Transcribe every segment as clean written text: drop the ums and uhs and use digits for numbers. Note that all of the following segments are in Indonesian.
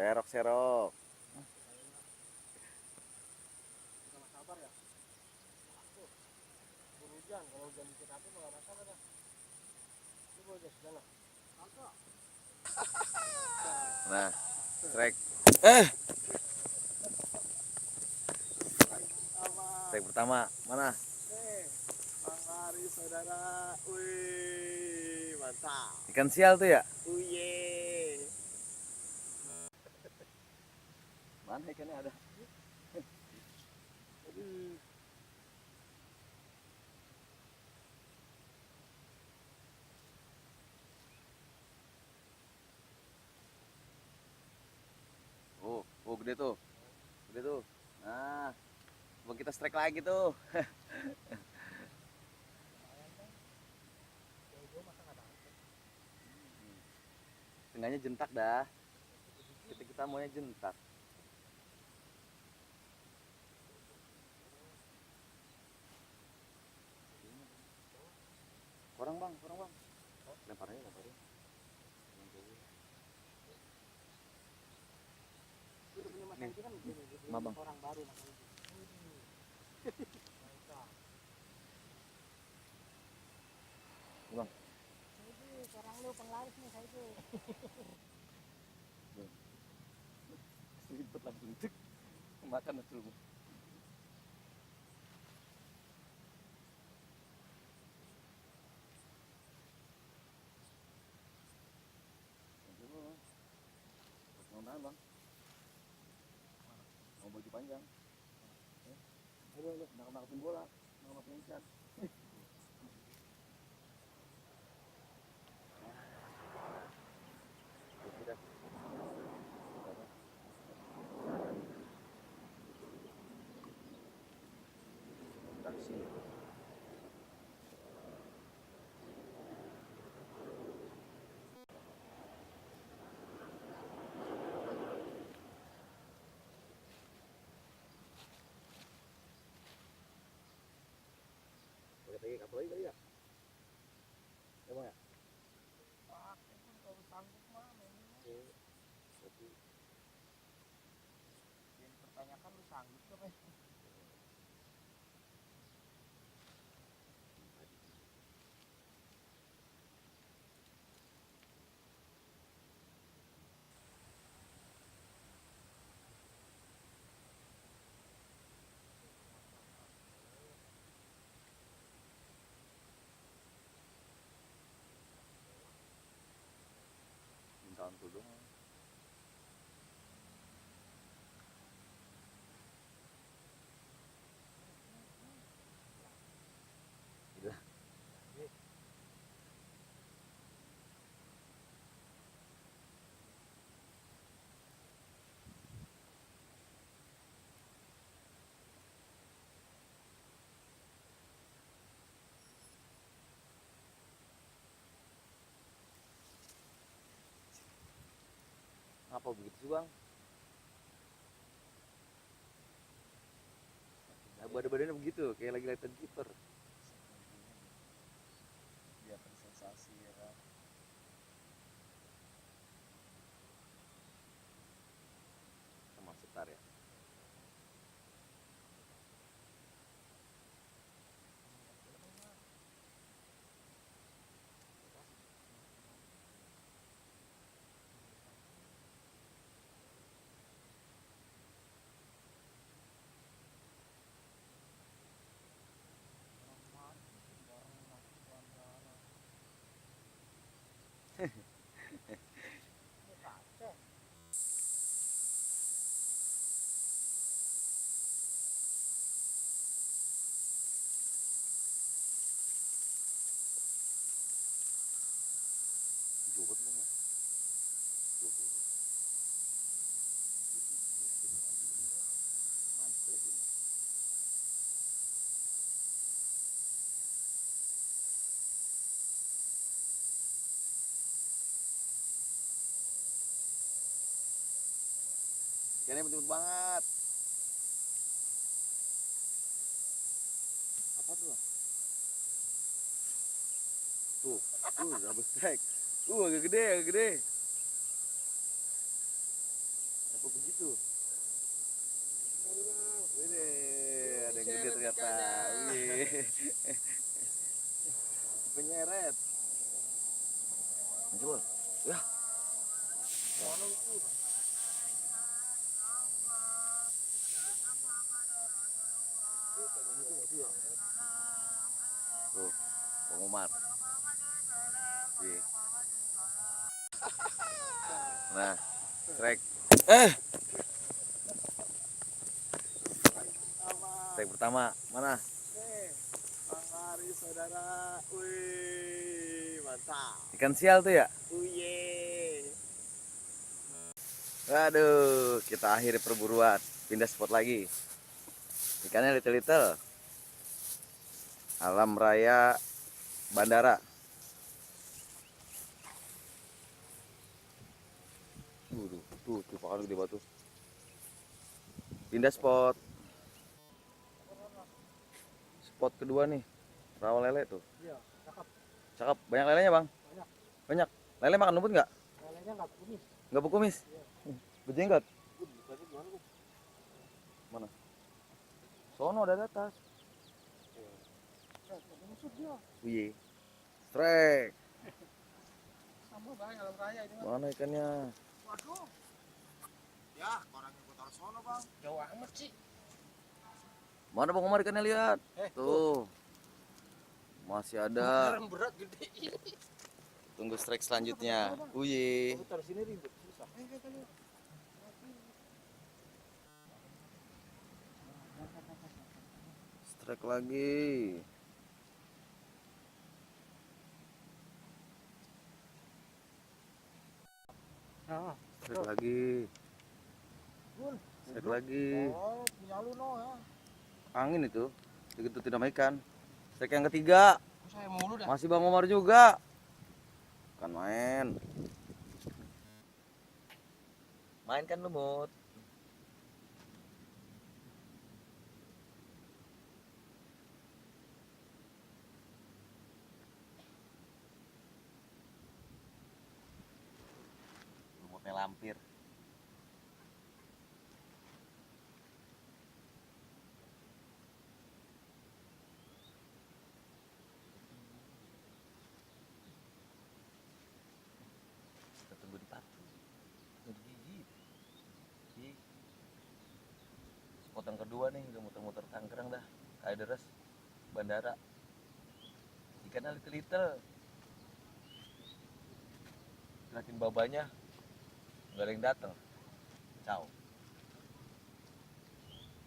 Serok-serok. Sama sabar ya. Aku hujan, kalau hujan dikit api mah nggak masalah dah. Ini boleh jas sana. Kagak. Nah, strike. Strike pertama. Mana? Bang Ari saudara. Wih, mantap. Ikan sial tuh ya? Uye. Mana ikannya ada? Aduh. Oh, gede tuh. Gede tuh. Nah, coba kita strike lagi tuh. Tengahnya jentak dah. Kita maunya jentak. Kurang bang. Lemparin. Nih, bang. Orang baru namanya. Bang. Orang lu penglaris nih saya itu. Ribet langsung cek. Makan dulu. Mau bang? Mau baju panjang? Ayo, nangkapin bola, nangkapin ikan. Taksi. Lagi kapal lagi kali ya? Emang ya? Pakai pun kalau sanggup mah memang. Berarti Yang pertanyakan lu sanggup apa? mintaan tuh dong. Gila. Ngapa begitu sih bang? Nah, badan-badannya begitu, kayak lagi latihan kiper. Biar sensasi ya kan. Sama setar ya. Jobot bang ya. Mantap ya. Ikannya betul banget. Apa tuh? Tuh, double strike. Agak gede. Apa begitu? Sorry bang. Wih, ada yang gede Seret ternyata. ikannya. Wih. Penyeret. Coba. Ya. Mana itu? Tuh, Bang Umar. Wih. Nah, strike. Strike pertama. Mana? Bang Ari saudara. Wih, mantap. Ikan sial tuh ya? Uye. Waduh, kita akhiri perburuan. Pindah spot lagi. Ikannya little-little. Alam Raya Bandara. Tuh, pakan gede batu. Pindah spot. Spot kedua nih. Rawa lele tuh. Iya, cakep. Cakep. Banyak lelenya, Bang? Banyak. Banyak. Lele makan rumput nggak? Lelenya nggak kumis. Nggak berkumis? Iya. Berjenggot? Tadi gimana tuh? Mana? Sono ada di atas. Maksud dia. Wih. Strike. Sama bang, alam raya ini bang. Mana ikannya? Waduh. Ya, orangnya gua taruh sono bang. Jauh amat sih. Mana Bang Umar ikannya lihat? Tuh. Tuh. Masih ada. Barang berat gede. Tunggu strike selanjutnya. Wih. Kalau taruh sini ribet, susah. Strike lagi. Nah, Strike lagi. Bun. Strike lagi. Oh, punya lu no ya. Angin itu. Begitu tidak ada ikan. Strike yang ketiga. Saya mulu dah. Masih Bang Umar juga. Kan main. Main kan lumut. Lumutnya lampir. Kita tunggu di patu. Tunggu digigit. Di spot yang kedua nih, udah muter-muter Tanggerang dah. Kayak deres bandara. Ikannya little-little. Liatin babanya. Nggak ada yang datang. Ciao.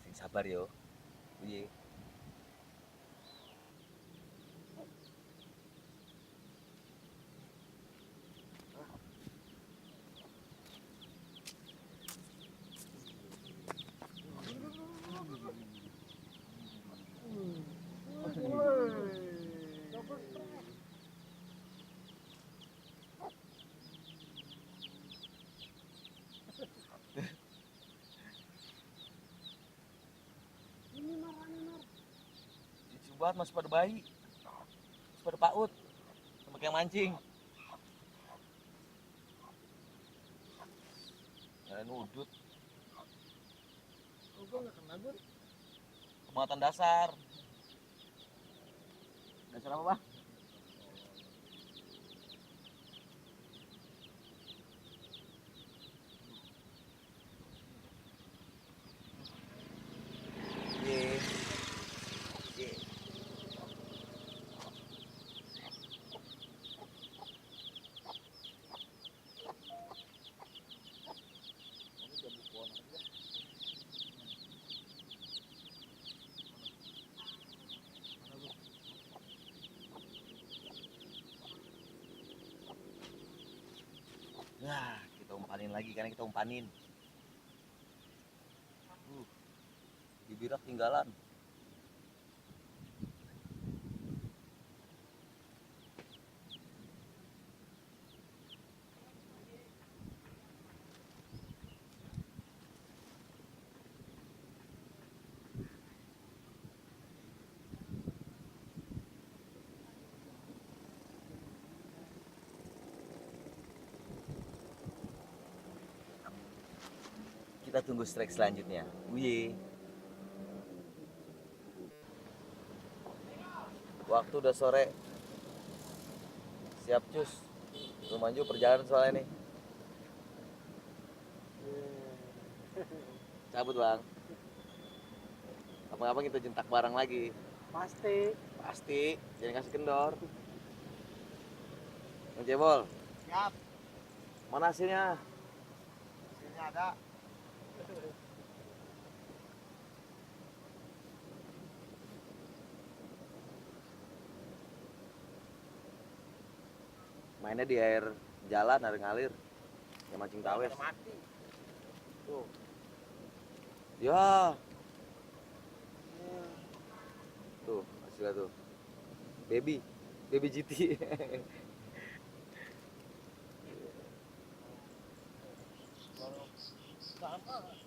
Sing sabar yo. Iya. Lucu banget masih pada bayi. Masih pada paut. Sama kayak mancing. Nyalain udut. Gua nggak kena gue. Pembuatan dasar. Dasar apa, Bang? Ye. Ye. Nah, kita umpanin lagi karena kita umpanin. Bibirak tinggalan. Kita tunggu strike selanjutnya. Wih. Waktu udah sore. Siap cus. Lumayan perjalanan soalnya nih. Cabut bang. Apa-apa kita jentak barang lagi. Pasti. Pasti. Jangan kasih kendor. Bang Cebol. Siap. Mana hasilnya? Hasilnya ada. Mainnya di air jalan, air ngalir. Ya mancing tawes. Mati. Tuh. Ya. Tuh, hasilnya tuh. Baby. Baby GT. Sama.